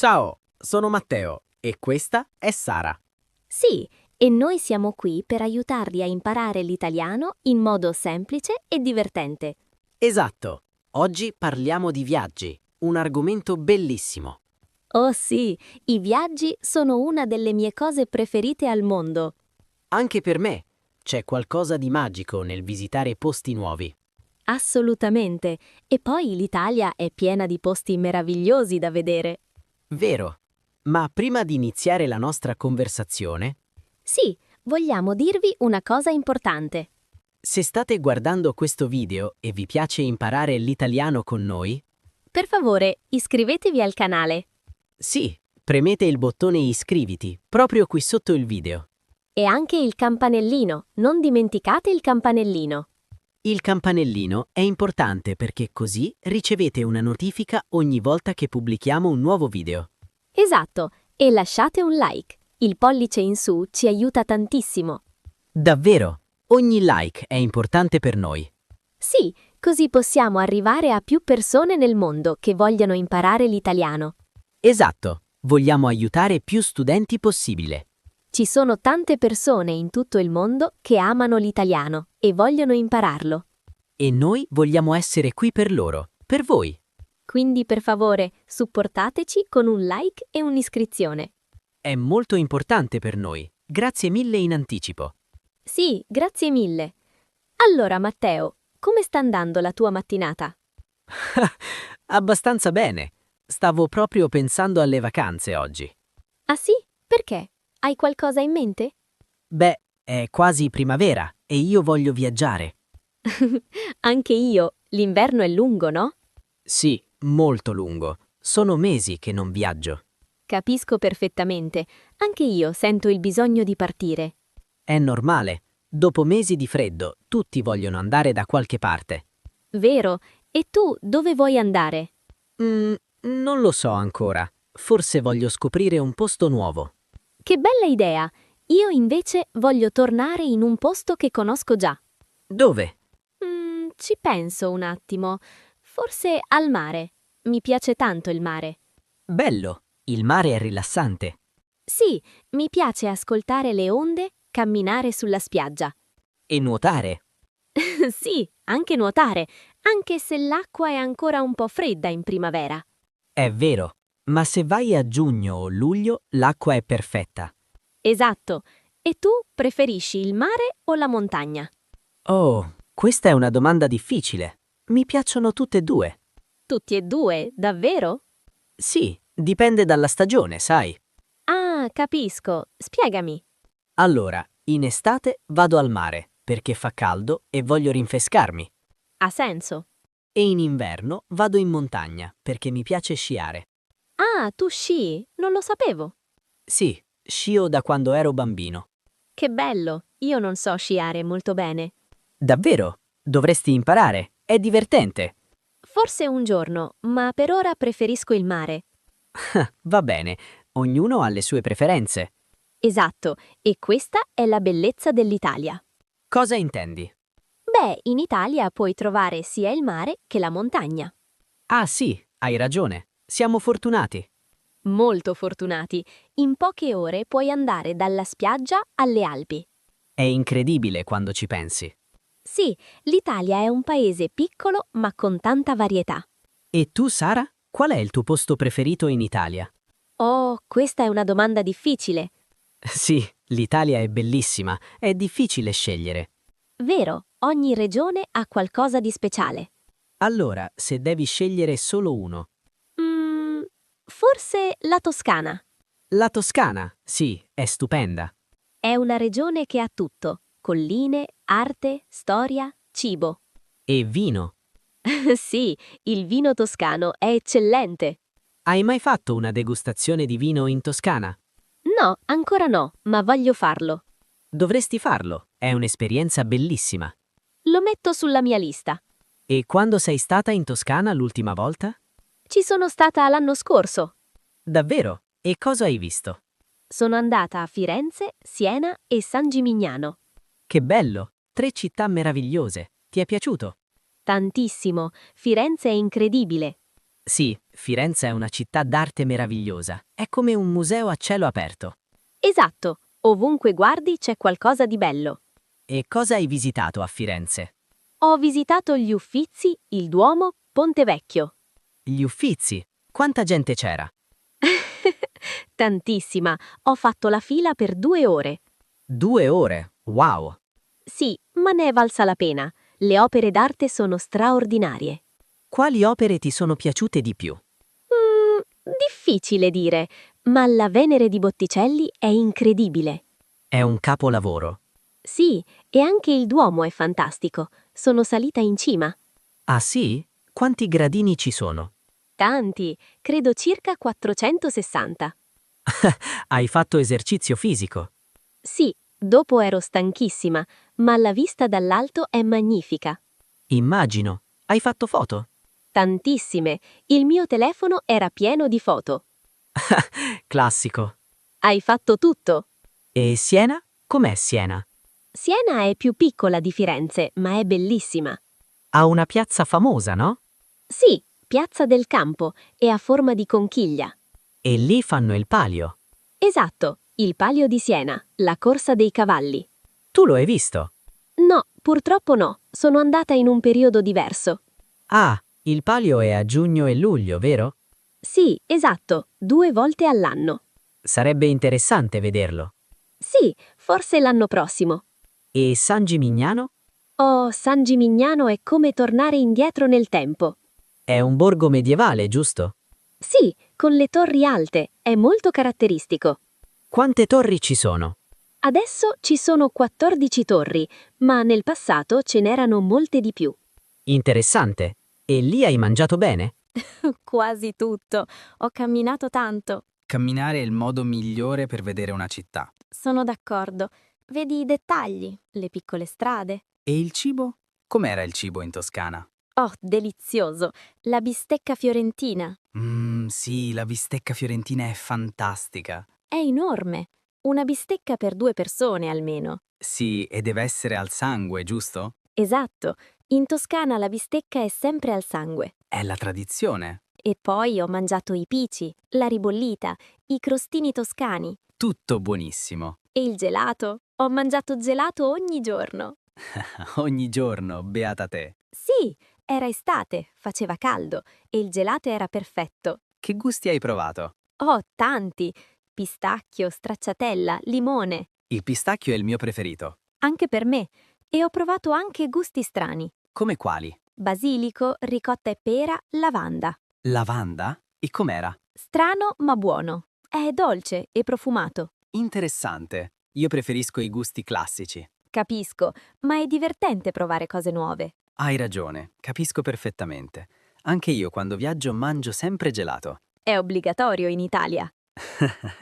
Ciao, sono Matteo e questa è Sara. Sì, e noi siamo qui per aiutarvi a imparare l'italiano in modo semplice e divertente. Esatto, oggi parliamo di viaggi, un argomento bellissimo. Oh sì, i viaggi sono una delle mie cose preferite al mondo. Anche per me c'è qualcosa di magico nel visitare posti nuovi. Assolutamente. E poi l'Italia è piena di posti meravigliosi da vedere. Vero, ma prima di iniziare la nostra conversazione, Sì, vogliamo dirvi una cosa importante. se state guardando questo video e vi piace imparare l'italiano con noi, Per favore, iscrivetevi al canale sì, premete il bottone iscriviti proprio qui sotto il video. e anche il campanellino. Non dimenticate il campanellino. Il campanellino è importante perché così ricevete una notifica ogni volta che pubblichiamo un nuovo video. Esatto, e lasciate un like. Il pollice in su ci aiuta tantissimo. Davvero, ogni like è importante per noi. Sì, così possiamo arrivare a più persone nel mondo che vogliono imparare l'italiano. Esatto, vogliamo aiutare più studenti possibile. Ci sono tante persone in tutto il mondo che amano l'italiano e vogliono impararlo. E noi vogliamo essere qui per loro, per voi. Quindi per favore, supportateci con un like e un'iscrizione. È molto importante per noi. Grazie mille in anticipo. Sì, grazie mille. Allora, Matteo, come sta andando la tua mattinata? Abbastanza bene. Stavo proprio pensando alle vacanze oggi. Ah sì? Perché? Hai qualcosa in mente? Beh, è quasi primavera e io voglio viaggiare. Anche io. L'inverno è lungo, no? Sì, molto lungo. Sono mesi che non viaggio. Capisco perfettamente. Anche io sento il bisogno di partire. È normale. Dopo mesi di freddo, tutti vogliono andare da qualche parte. Vero? E tu dove vuoi andare? Non lo so ancora. Forse voglio scoprire un posto nuovo. Che bella idea! Io invece voglio tornare in un posto che conosco già. Dove? Ci penso un attimo. Forse al mare. Mi piace tanto il mare. Bello. Il mare è rilassante. Sì, mi piace ascoltare le onde, camminare sulla spiaggia. E nuotare. Sì, anche nuotare, anche se l'acqua è ancora un po' fredda in primavera. È vero. Ma se vai a giugno o luglio, l'acqua è perfetta. Esatto. E tu preferisci il mare o la montagna? Oh, questa è una domanda difficile. Mi piacciono tutte e due. Tutti e due, davvero? Sì, dipende dalla stagione, sai. Ah, capisco. Spiegami. Allora, in estate vado al mare perché fa caldo e voglio rinfrescarmi. Ha senso. E in inverno vado in montagna perché mi piace sciare. Ah, tu sci? Non lo sapevo. Sì, scio da quando ero bambino. Che bello. Io non so sciare molto bene. Davvero? Dovresti imparare. È divertente. Forse un giorno, ma per ora preferisco il mare. Va bene, ognuno ha le sue preferenze. Esatto, e questa è la bellezza dell'Italia. Cosa intendi? Beh, in Italia puoi trovare sia il mare che la montagna. Ah sì, hai ragione. Siamo fortunati. Molto fortunati. In poche ore puoi andare dalla spiaggia alle Alpi. È incredibile quando ci pensi. Sì, l'Italia è un paese piccolo ma con tanta varietà. E tu, Sara? Qual è il tuo posto preferito in Italia? Oh, questa è una domanda difficile. Sì, l'Italia è bellissima, è difficile scegliere. Vero, ogni regione ha qualcosa di speciale. Allora, se devi scegliere solo uno. Mm, forse la Toscana. La Toscana, sì, è stupenda. È una regione che ha tutto: colline, arte, storia, cibo. E vino. Sì, il vino toscano è eccellente. Hai mai fatto una degustazione di vino in Toscana? No, ancora no, ma voglio farlo. Dovresti farlo, è un'esperienza bellissima. Lo metto sulla mia lista. E quando sei stata in Toscana l'ultima volta? Ci sono stata l'anno scorso. Davvero? E cosa hai visto? Sono andata a Firenze, Siena e San Gimignano. Che bello! 3 città meravigliose. Ti è piaciuto? Tantissimo. Firenze è incredibile. Sì, Firenze è una città d'arte meravigliosa. È come un museo a cielo aperto. Esatto, ovunque guardi c'è qualcosa di bello. E cosa hai visitato a Firenze? Ho visitato gli Uffizi, il Duomo, Ponte Vecchio. Gli Uffizi. Quanta gente c'era? Tantissima, ho fatto la fila per 2 ore. 2 ore. Wow! Sì, ma ne è valsa la pena. Le opere d'arte sono straordinarie. Quali opere ti sono piaciute di più? Difficile dire, ma la Venere di Botticelli è incredibile. È un capolavoro. Sì, e anche il Duomo è fantastico. Sono salita in cima. Ah sì? Quanti gradini ci sono? Tanti, credo circa 460. Hai fatto esercizio fisico? Sì, dopo ero stanchissima, ma la vista dall'alto è magnifica. Immagino. Hai fatto foto? Tantissime. Il mio telefono era pieno di foto. Classico. Hai fatto tutto? E Siena? Com'è Siena? Siena è più piccola di Firenze, ma è bellissima. Ha una piazza famosa, no? Sì, Piazza del Campo è a forma di conchiglia. E lì fanno il palio. Esatto, il Palio di Siena, la corsa dei cavalli. Tu lo hai visto? No, purtroppo no, sono andata in un periodo diverso. Ah, il palio è a giugno e luglio, vero? Sì, esatto, 2 volte all'anno. Sarebbe interessante vederlo. Sì, forse l'anno prossimo. E San Gimignano? Oh, San Gimignano è come tornare indietro nel tempo. È un borgo medievale, giusto? Sì, con le torri alte, è molto caratteristico. Quante torri ci sono? Adesso ci sono 14 torri, ma nel passato ce n'erano molte di più. Interessante. E lì hai mangiato bene? Quasi tutto. Ho camminato tanto. Camminare è il modo migliore per vedere una città. Sono d'accordo. Vedi i dettagli, le piccole strade. E il cibo? Com'era il cibo in Toscana? Oh, delizioso! La bistecca fiorentina. Sì, la bistecca fiorentina è fantastica. È enorme. Una bistecca per 2 persone almeno. Sì, e deve essere al sangue, giusto? Esatto. In Toscana la bistecca è sempre al sangue. È la tradizione. E poi ho mangiato i pici, la ribollita, i crostini toscani Tutto buonissimo. e il gelato. Ho mangiato gelato ogni giorno. Ogni giorno, beata te. Sì, era estate, faceva caldo e il gelato era perfetto. Che gusti hai provato? Oh, tanti! Pistacchio, stracciatella, limone. Il pistacchio è il mio preferito. Anche per me. E ho provato anche gusti strani. Come quali? Basilico, ricotta e pera, lavanda. Lavanda? E com'era? Strano ma buono. È dolce e profumato. Interessante. Io preferisco i gusti classici. Capisco, ma è divertente provare cose nuove. Hai ragione, capisco perfettamente. Anche io quando viaggio mangio sempre gelato. È obbligatorio in Italia.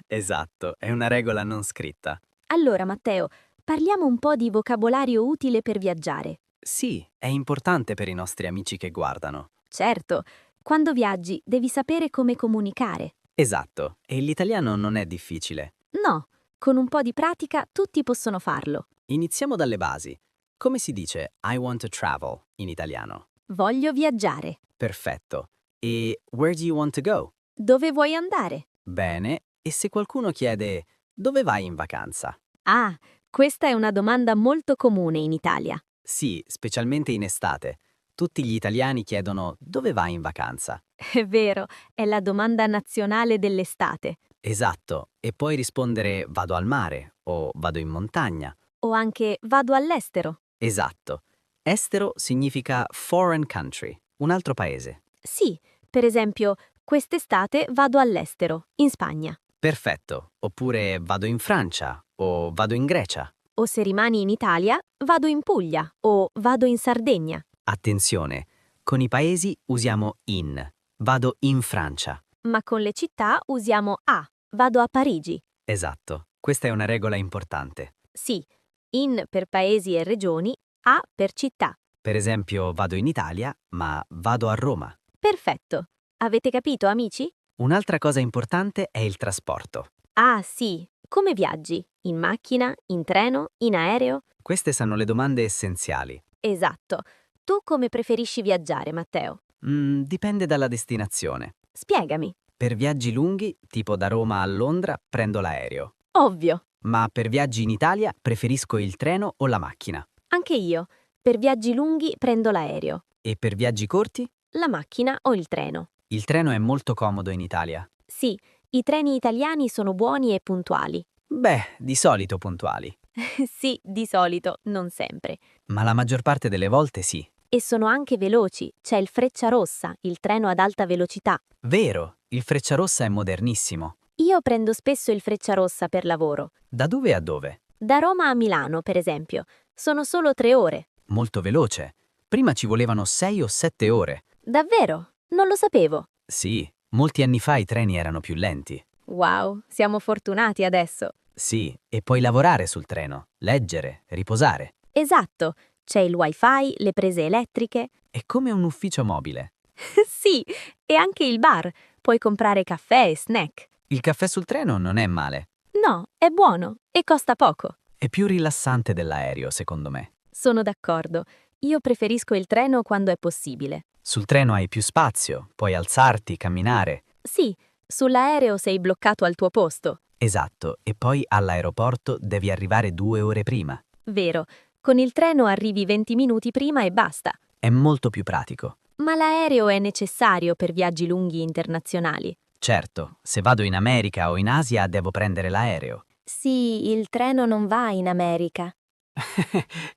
Esatto, è una regola non scritta. Allora, Matteo, parliamo un po' di vocabolario utile per viaggiare. Sì, è importante per i nostri amici che guardano. Certo, quando viaggi devi sapere come comunicare. Esatto, e l'italiano non è difficile. No, con un po' di pratica tutti possono farlo. Iniziamo dalle basi. Come si dice I want to travel in italiano? Voglio viaggiare. Perfetto. E where do you want to go? Dove vuoi andare? Bene, e se qualcuno chiede dove vai in vacanza? Ah, questa è una domanda molto comune in Italia. Sì, specialmente in estate. Tutti gli italiani chiedono dove vai in vacanza. È vero, è la domanda nazionale dell'estate. Esatto, e puoi rispondere vado al mare o vado in montagna. O anche vado all'estero. Esatto. Estero significa foreign country, un altro paese. Sì, per esempio, quest'estate vado all'estero, in Spagna. Perfetto. Oppure vado in Francia o vado in Grecia. O se rimani in Italia, vado in Puglia o vado in Sardegna. Attenzione, con i paesi usiamo in. Vado in Francia. Ma con le città usiamo a. Vado a Parigi. Esatto, questa è una regola importante. Sì, in per paesi e regioni, a per città. Per esempio, vado in Italia, ma vado a Roma. Perfetto. Avete capito, amici? Un'altra cosa importante è il trasporto. Ah, sì. Come viaggi? In macchina? In treno? In aereo? Queste sono le domande essenziali. Esatto. Tu come preferisci viaggiare, Matteo? Dipende dalla destinazione. Spiegami. Per viaggi lunghi, tipo da Roma a Londra, prendo l'aereo. Ovvio. Ma per viaggi in Italia preferisco il treno o la macchina. Anche io. Per viaggi lunghi prendo l'aereo, E per viaggi corti? la macchina o il treno. Il treno è molto comodo in Italia. Sì, i treni italiani sono buoni e puntuali. Beh, di solito puntuali. Sì, di solito, non sempre. Ma la maggior parte delle volte sì. E sono anche veloci. C'è il Frecciarossa, il treno ad alta velocità. Vero, il Frecciarossa è modernissimo. Io prendo spesso il Frecciarossa per lavoro. Da dove a dove? Da Roma a Milano, per esempio. Sono solo 3 ore. Molto veloce. Prima ci volevano 6 o 7 ore. Davvero? Non lo sapevo. Sì, molti anni fa i treni erano più lenti. Wow, siamo fortunati adesso. Sì, e puoi lavorare sul treno, leggere, riposare. Esatto. C'è il wifi, le prese elettriche. È come un ufficio mobile. Sì, e anche il bar. Puoi comprare caffè e snack. Il caffè sul treno non è male. No, è buono e costa poco. È più rilassante dell'aereo, secondo me. Sono d'accordo. Io preferisco il treno quando è possibile. Sul treno hai più spazio, puoi alzarti, camminare. Sì, sull'aereo sei bloccato al tuo posto. Esatto, e poi all'aeroporto devi arrivare 2 ore prima. Vero, con il treno arrivi 20 minuti prima e basta. È molto più pratico. Ma l'aereo è necessario per viaggi lunghi internazionali. Certo, se vado in America o in Asia devo prendere l'aereo. Sì, il treno non va in America.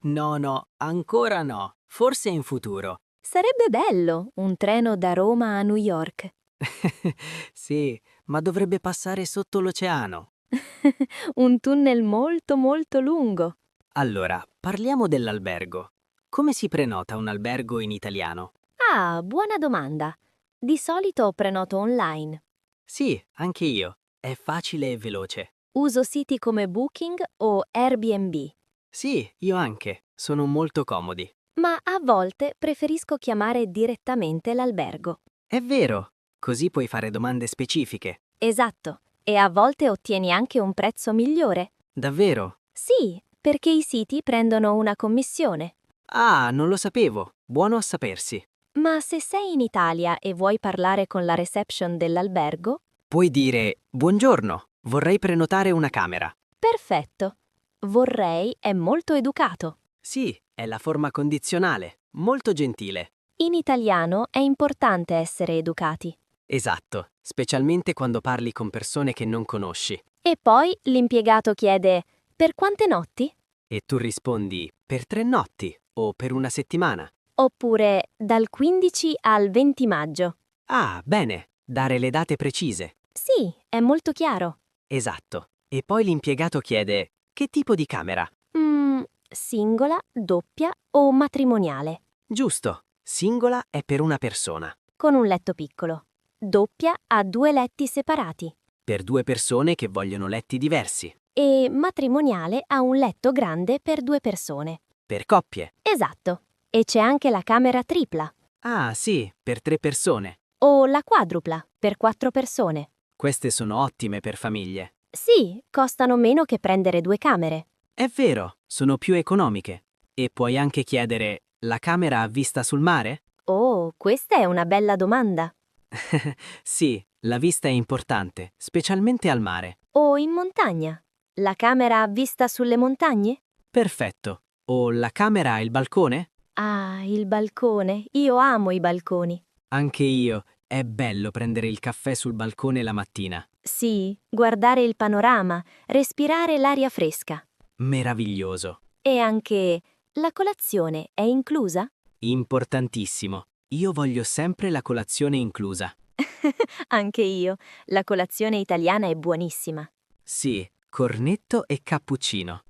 No, ancora no. Forse in futuro. Sarebbe bello un treno da Roma a New York. Sì, ma dovrebbe passare sotto l'oceano. Un tunnel molto molto lungo. Allora, parliamo dell'albergo. Come si prenota un albergo in italiano? Ah, buona domanda. Di solito prenoto online. Sì, anche io. È facile e veloce. Uso siti come Booking o Airbnb. Sì, io anche. Sono molto comodi. Ma a volte preferisco chiamare direttamente l'albergo. È vero. Così puoi fare domande specifiche. Esatto. E a volte ottieni anche un prezzo migliore. Davvero? Sì, perché i siti prendono una commissione. Ah, non lo sapevo. Buono a sapersi. Ma se sei in Italia e vuoi parlare con la reception dell'albergo? Puoi dire: buongiorno, vorrei prenotare una camera. Perfetto. Vorrei è molto educato. Sì, è la forma condizionale. Molto gentile. In italiano è importante essere educati. Esatto, specialmente quando parli con persone che non conosci. E poi l'impiegato chiede: per quante notti? E tu rispondi: per 3 notti o per una settimana. Oppure dal 15 al 20 maggio. Ah, bene, dare le date precise. Sì, è molto chiaro. Esatto. E poi l'impiegato chiede: che tipo di camera? Singola, doppia o matrimoniale? Giusto, singola è per una persona. Con un letto piccolo. Doppia ha 2 letti separati. Per 2 persone che vogliono letti diversi. E matrimoniale ha un letto grande per 2 persone. Per coppie. Esatto. E c'è anche la camera tripla. Ah, sì, per 3 persone. O la quadrupla, per 4 persone. Queste sono ottime per famiglie. Sì, costano meno che prendere 2 camere. È vero, sono più economiche. E puoi anche chiedere: la camera ha vista sul mare? Oh, questa è una bella domanda. Sì, la vista è importante, specialmente al mare. O in montagna? La camera ha vista sulle montagne? Perfetto. O la camera ha il balcone? Ah, il balcone. Io amo i balconi. Anche io. È bello prendere il caffè sul balcone la mattina. Sì, guardare il panorama, respirare l'aria fresca. Meraviglioso. E anche la colazione è inclusa? Importantissimo. Io voglio sempre la colazione inclusa. Anche io. La colazione italiana è buonissima. Sì, cornetto e cappuccino.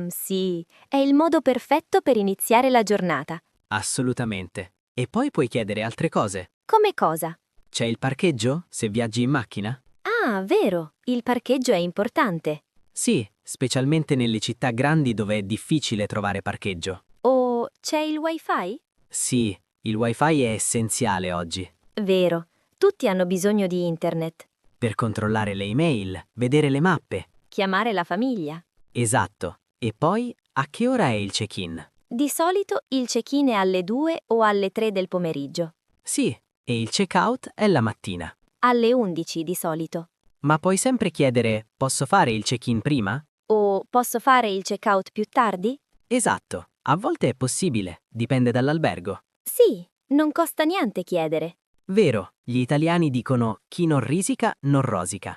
Sì, è il modo perfetto per iniziare la giornata. Assolutamente. E poi puoi chiedere altre cose. Come cosa? C'è il parcheggio se viaggi in macchina? Ah, vero, il parcheggio è importante. Sì, specialmente nelle città grandi dove è difficile trovare parcheggio. O c'è il wifi? Sì, il wifi è essenziale oggi. Vero, tutti hanno bisogno di internet. Per controllare le email, vedere le mappe. Chiamare la famiglia. Esatto. E poi, a che ora è il check-in? Di solito il check-in è alle 2 o alle 3 del pomeriggio. Sì, e il check-out è la mattina. Alle 11 di solito. Ma puoi sempre chiedere: posso fare il check-in prima? O posso fare il check-out più tardi? Esatto, a volte è possibile, dipende dall'albergo. Sì, non costa niente chiedere. Vero, gli italiani dicono chi non risica non rosica.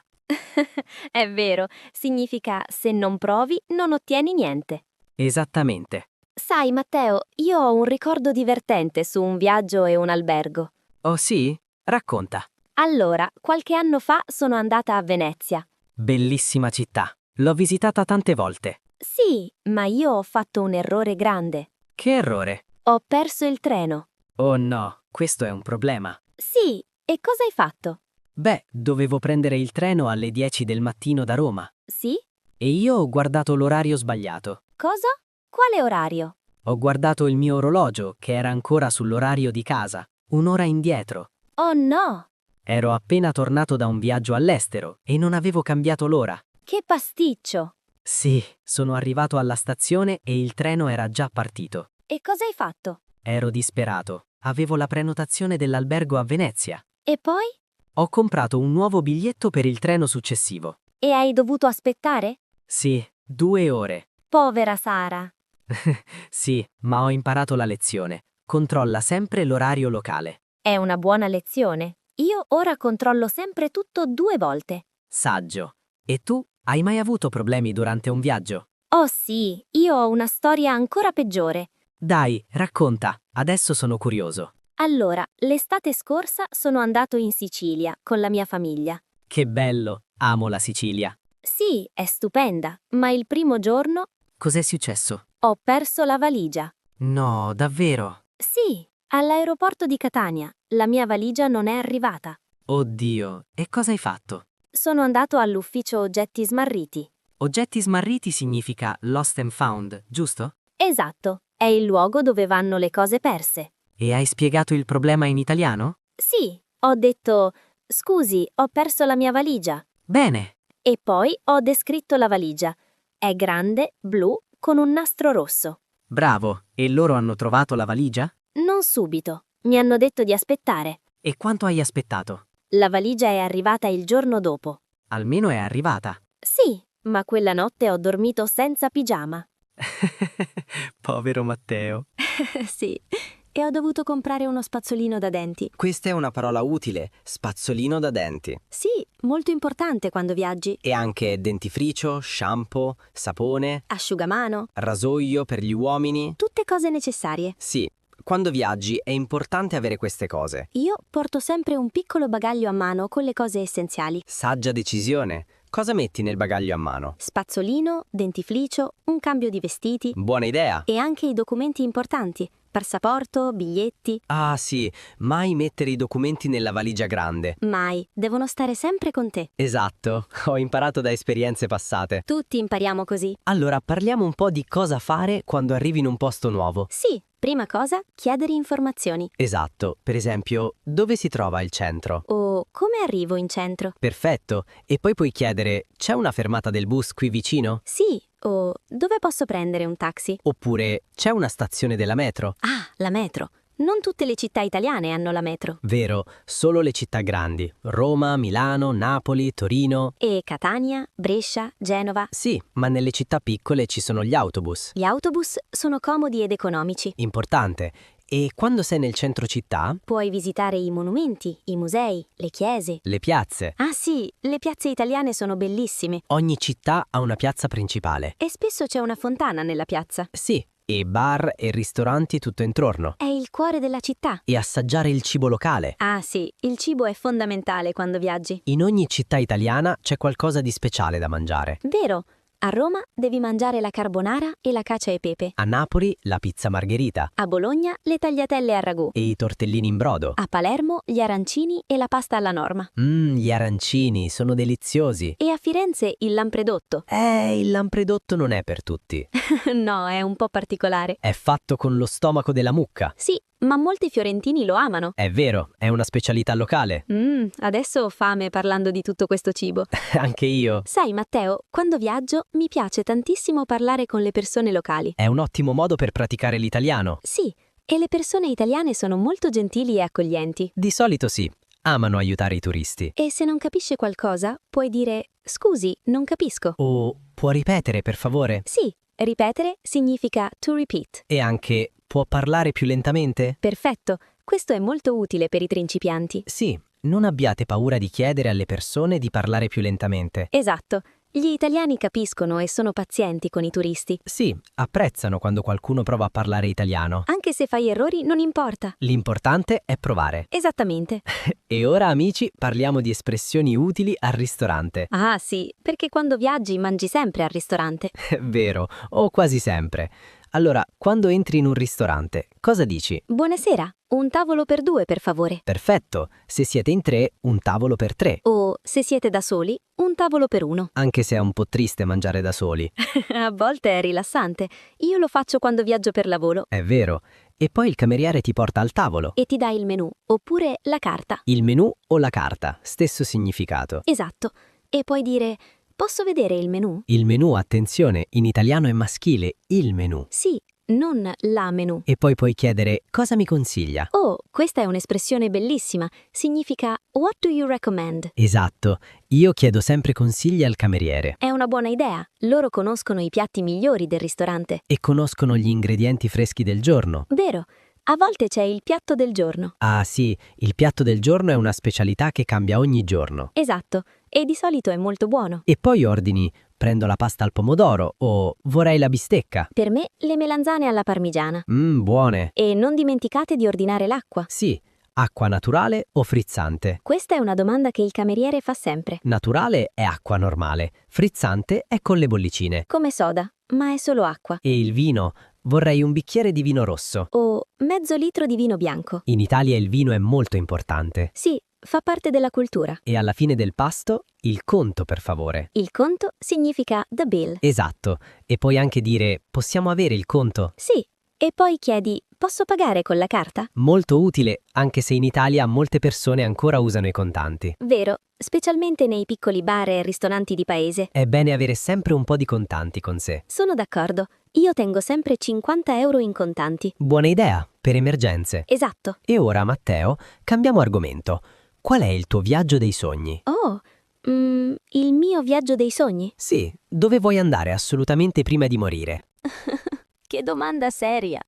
È vero, significa se non provi non ottieni niente. Esattamente. Sai, Matteo, io ho un ricordo divertente su un viaggio e un albergo. Oh sì? Racconta. Allora, qualche anno fa sono andata a Venezia. Bellissima città. L'ho visitata tante volte. Sì, ma io ho fatto un errore grande. Che errore. Ho perso il treno. Oh no, questo è un problema. Sì, e cosa hai fatto? Beh, dovevo prendere il treno alle 10 del mattino da Roma. Sì? E io ho guardato l'orario sbagliato. Cosa? Quale orario? Ho guardato il mio orologio, che era ancora sull'orario di casa. Un'ora indietro. Oh no! Ero appena tornato da un viaggio all'estero e non avevo cambiato l'ora. Che pasticcio! Sì, sono arrivato alla stazione e il treno era già partito. E cosa hai fatto? Ero disperato. Avevo la prenotazione dell'albergo a Venezia. E poi? Ho comprato un nuovo biglietto per il treno successivo. E hai dovuto aspettare? Sì, 2 ore. Povera Sara. Sì, ma ho imparato la lezione. Controlla sempre l'orario locale. È una buona lezione. Io ora controllo sempre tutto 2 volte. Saggio. E tu, hai mai avuto problemi durante un viaggio? Oh sì, io ho una storia ancora peggiore. Dai, racconta, adesso sono curioso. Allora, l'estate scorsa sono andato in Sicilia con la mia famiglia. Che bello, amo la Sicilia. Sì, è stupenda, ma il primo giorno Cos'è successo? ho perso la valigia. No, davvero? Sì, all'aeroporto di Catania. La mia valigia non è arrivata. Oddio, e cosa hai fatto? Sono andato all'ufficio oggetti smarriti. Oggetti smarriti significa lost and found, giusto? Esatto, è il luogo dove vanno le cose perse. E hai spiegato il problema in italiano? Sì, ho detto, scusi, ho perso la mia valigia. Bene. E poi ho descritto la valigia. È grande, blu, con un nastro rosso. Bravo, e loro hanno trovato la valigia? Non subito. Mi hanno detto di aspettare. E quanto hai aspettato? La valigia è arrivata il giorno dopo. Almeno è arrivata. Sì, ma quella notte ho dormito senza pigiama. Povero Matteo. Sì, e ho dovuto comprare uno spazzolino da denti. Questa è una parola utile, spazzolino da denti. Sì, molto importante quando viaggi. E anche dentifricio, shampoo, sapone, Asciugamano, rasoio per gli uomini. tutte cose necessarie. Sì, quando viaggi è importante avere queste cose. Io porto sempre un piccolo bagaglio a mano con le cose essenziali. Saggia decisione. Cosa metti nel bagaglio a mano? Spazzolino, dentifricio, un cambio di vestiti Buona idea. e anche i documenti importanti. Passaporto, biglietti. Ah sì, mai mettere i documenti nella valigia grande. Mai, devono stare sempre con te. Esatto, ho imparato da esperienze passate. Tutti impariamo così. Allora parliamo un po' di cosa fare quando arrivi in un posto nuovo. Sì, prima cosa, chiedere informazioni. Esatto, per esempio, dove si trova il centro? O come arrivo in centro? Perfetto, e poi puoi chiedere, c'è una fermata del bus qui vicino? Sì, o dove posso prendere un taxi? Oppure, c'è una stazione della metro? Ah, la metro. Non tutte le città italiane hanno la metro. Vero, solo le città grandi. Roma, Milano, Napoli, Torino. E Catania, Brescia, Genova. Sì, ma nelle città piccole ci sono gli autobus. Gli autobus sono comodi ed economici. Importante. E quando sei nel centro città, Puoi visitare i monumenti, i musei, le chiese. le piazze. Ah sì, le piazze italiane sono bellissime. Ogni città ha una piazza principale. E spesso c'è una fontana nella piazza. Sì, e bar e ristoranti tutto intorno. È il cuore della città. E assaggiare il cibo locale. Ah sì, il cibo è fondamentale quando viaggi. In ogni città italiana c'è qualcosa di speciale da mangiare. Vero, a Roma devi mangiare la carbonara e la cacio e pepe. A Napoli la pizza margherita A Bologna le tagliatelle a ragù. e i tortellini in brodo. A Palermo gli arancini e la pasta alla norma. Gli arancini sono deliziosi. E a Firenze il lampredotto. Il lampredotto non è per tutti. No, è un po' particolare. È fatto con lo stomaco della mucca. Sì, ma molti fiorentini lo amano. È vero, è una specialità locale. Adesso ho fame parlando di tutto questo cibo. Anche io. Sai, Matteo, quando viaggio mi piace tantissimo parlare con le persone locali. È un ottimo modo per praticare l'italiano. Sì, E le persone italiane sono molto gentili e accoglienti. Di solito sì, amano aiutare i turisti. E se non capisce qualcosa, puoi dire «Scusi, non capisco». O può ripetere, per favore? Sì, ripetere significa to repeat. E anche può parlare più lentamente? Perfetto, questo è molto utile per i principianti. Sì, non abbiate paura di chiedere alle persone di parlare più lentamente. Esatto, gli italiani capiscono e sono pazienti con i turisti. Sì, apprezzano quando qualcuno prova a parlare italiano. Anche se fai errori non importa. L'importante è provare. Esattamente. E ora, amici, parliamo di espressioni utili al ristorante. Ah sì, perché quando viaggi mangi sempre al ristorante. È vero, o quasi sempre. Allora, quando entri in un ristorante, cosa dici? Buonasera, un tavolo per 2 per favore. Perfetto, se siete in 3, un tavolo per 3. O, se siete da soli, un tavolo per 1. Anche se è un po' triste mangiare da soli. A volte è rilassante. Io lo faccio quando viaggio per lavoro. È vero. E poi il cameriere ti porta al tavolo. E ti dà il menù, oppure la carta. Il menù o la carta, stesso significato. Esatto. E puoi dire, posso vedere il menù? Il menù, attenzione, in italiano è maschile, il menù. Sì, non la menù. E poi puoi chiedere, cosa mi consiglia? Oh, questa è un'espressione bellissima. Significa what do you recommend? Esatto, io chiedo sempre consigli al cameriere. È una buona idea. Loro conoscono i piatti migliori del ristorante. E conoscono gli ingredienti freschi del giorno. Vero. A volte c'è il piatto del giorno. Ah sì, il piatto del giorno è una specialità che cambia ogni giorno. Esatto. E di solito è molto buono. E poi ordini, prendo la pasta al pomodoro o vorrei la bistecca. Per me, le melanzane alla parmigiana. Buone. E non dimenticate di ordinare l'acqua. Sì, acqua naturale o frizzante? Questa è una domanda che il cameriere fa sempre. Naturale è acqua normale, frizzante è con le bollicine. Come soda, ma è solo acqua. E il vino? Vorrei un bicchiere di vino rosso. O mezzo litro di vino bianco. In Italia il vino è molto importante. Sì, fa parte della cultura. E alla fine del pasto, il conto, per favore. Il conto significa the bill. Esatto. E puoi anche dire, possiamo avere il conto? Sì. E poi chiedi, posso pagare con la carta? Molto utile, anche se in Italia molte persone ancora usano i contanti. Vero, specialmente nei piccoli bar e ristoranti di paese. È bene avere sempre un po' di contanti con sé. Sono d'accordo. Io tengo sempre 50 euro in contanti. Buona idea, per emergenze. Esatto. E ora, Matteo, cambiamo argomento. Qual è il tuo viaggio dei sogni? Oh, il mio viaggio dei sogni? Sì, dove vuoi andare assolutamente prima di morire? Che domanda seria.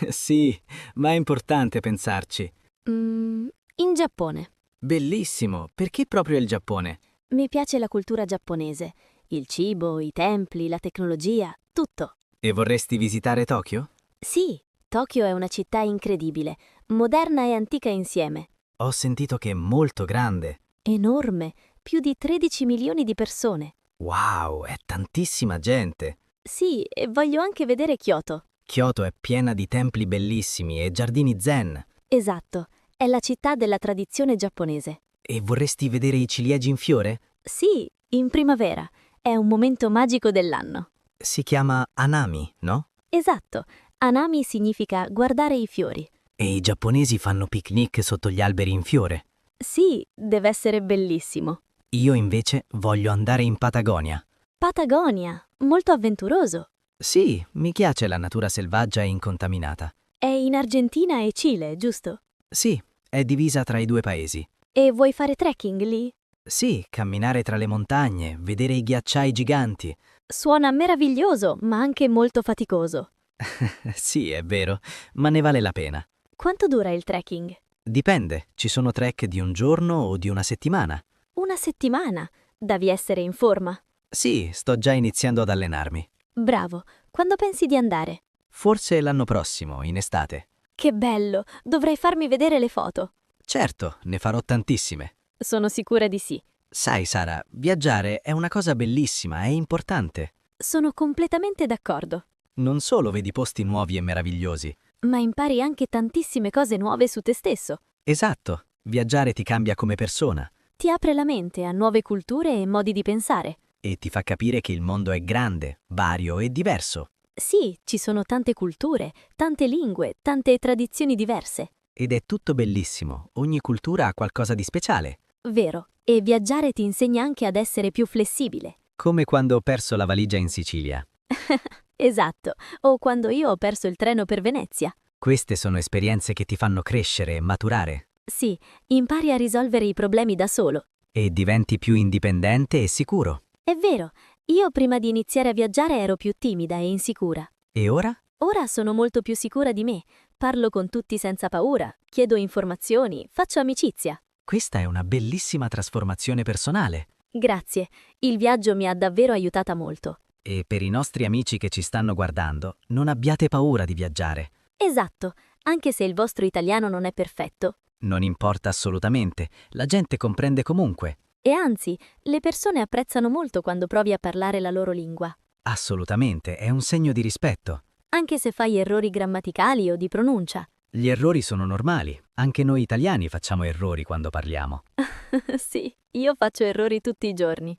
Sì, ma è importante pensarci. In Giappone. Bellissimo, perché proprio il Giappone? Mi piace la cultura giapponese. Il cibo, i templi, la tecnologia, tutto. E vorresti visitare Tokyo? Sì, Tokyo è una città incredibile, moderna e antica insieme. Ho sentito che è molto grande. Enorme, più di 13 milioni di persone. Wow, è tantissima gente. Sì, e voglio anche vedere Kyoto. Kyoto è piena di templi bellissimi e giardini zen. Esatto, è la città della tradizione giapponese. E vorresti vedere i ciliegi in fiore? Sì, in primavera. È un momento magico dell'anno. Si chiama Hanami, no? Esatto, Hanami significa guardare i fiori. E i giapponesi fanno picnic sotto gli alberi in fiore. Sì, deve essere bellissimo. Io invece voglio andare in Patagonia. Patagonia, molto avventuroso. Sì, mi piace la natura selvaggia e incontaminata. È in Argentina e Cile, giusto? Sì, è divisa tra i due paesi. E vuoi fare trekking lì? Sì, camminare tra le montagne, vedere i ghiacciai giganti. Suona meraviglioso, ma anche molto faticoso. Sì, è vero, ma ne vale la pena. Quanto dura il trekking? Dipende, ci sono trek di un giorno o di una settimana. Una settimana. Devi essere in forma. Sì, sto già iniziando ad allenarmi. Bravo. Quando pensi di andare? Forse l'anno prossimo, in estate. Che bello! Dovrei farmi vedere le foto. Certo, ne farò tantissime. Sono sicura di sì. Sai, Sara, viaggiare è una cosa bellissima e importante. Sono completamente d'accordo. Non solo vedi posti nuovi e meravigliosi. Ma impari anche tantissime cose nuove su te stesso. Esatto, viaggiare ti cambia come persona Ti apre la mente a nuove culture e modi di pensare. e ti fa capire che il mondo è grande, vario e diverso. Sì, ci sono tante culture, tante lingue, tante tradizioni diverse. Ed è tutto bellissimo, ogni cultura ha qualcosa di speciale. Vero. E viaggiare ti insegna anche ad essere più flessibile. Come quando ho perso la valigia in Sicilia. Esatto. O quando io ho perso il treno per Venezia. Queste sono esperienze che ti fanno crescere e maturare Sì, impari a risolvere i problemi da solo. e diventi più indipendente e sicuro. È vero, io prima di iniziare a viaggiare ero più timida e insicura. E ora? Ora sono molto più sicura di me, parlo con tutti senza paura, chiedo informazioni, faccio amicizia. Questa è una bellissima trasformazione personale. Grazie, il viaggio mi ha davvero aiutata molto. E per i nostri amici che ci stanno guardando, non abbiate paura di viaggiare. Esatto, anche se il vostro italiano non è perfetto. Non importa assolutamente, la gente comprende comunque. E anzi, le persone apprezzano molto quando provi a parlare la loro lingua. Assolutamente, è un segno di rispetto. Anche se fai errori grammaticali o di pronuncia. Gli errori sono normali, anche noi italiani facciamo errori quando parliamo. Sì, io faccio errori tutti i giorni.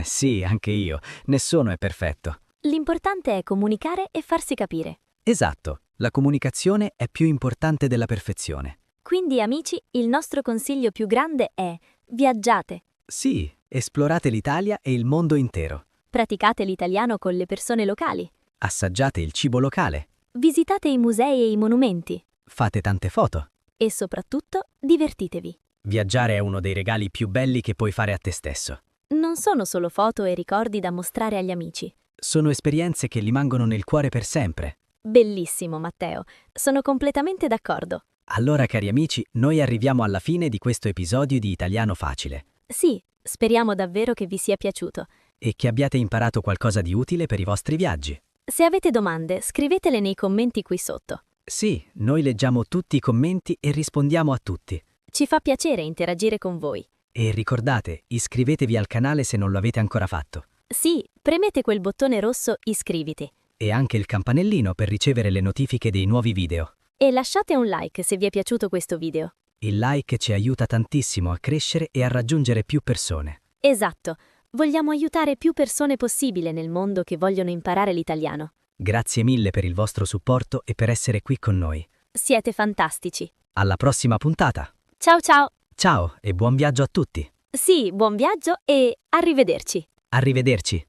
Sì, anche io, nessuno è perfetto. L'importante è comunicare e farsi capire. Esatto, la comunicazione è più importante della perfezione. Quindi, amici, il nostro consiglio più grande è: viaggiate, Sì, esplorate l'Italia e il mondo intero. praticate l'italiano con le persone locali, Assaggiate il cibo locale, visitate i musei e i monumenti fate tante foto. e soprattutto divertitevi. Viaggiare è uno dei regali più belli che puoi fare a te stesso. Non sono solo foto e ricordi da mostrare agli amici. Sono esperienze che rimangono nel cuore per sempre. Bellissimo, Matteo, sono completamente d'accordo. Allora, cari amici, noi arriviamo alla fine di questo episodio di Italiano Facile Sì, speriamo davvero che vi sia piaciuto. e che abbiate imparato qualcosa di utile per i vostri viaggi. Se avete domande, scrivetele nei commenti qui sotto. Sì, noi leggiamo tutti i commenti e rispondiamo a tutti. Ci fa piacere interagire con voi. E ricordate, iscrivetevi al canale se non lo avete ancora fatto. Sì, premete quel bottone rosso iscriviti E anche il campanellino per ricevere le notifiche dei nuovi video. e lasciate un like se vi è piaciuto questo video. Il like ci aiuta tantissimo a crescere e a raggiungere più persone. Esatto, vogliamo aiutare più persone possibile nel mondo che vogliono imparare l'italiano. Grazie mille per il vostro supporto e per essere qui con noi. Siete fantastici. Alla prossima puntata. Ciao ciao! Ciao e buon viaggio a tutti. Sì, buon viaggio e arrivederci! Arrivederci.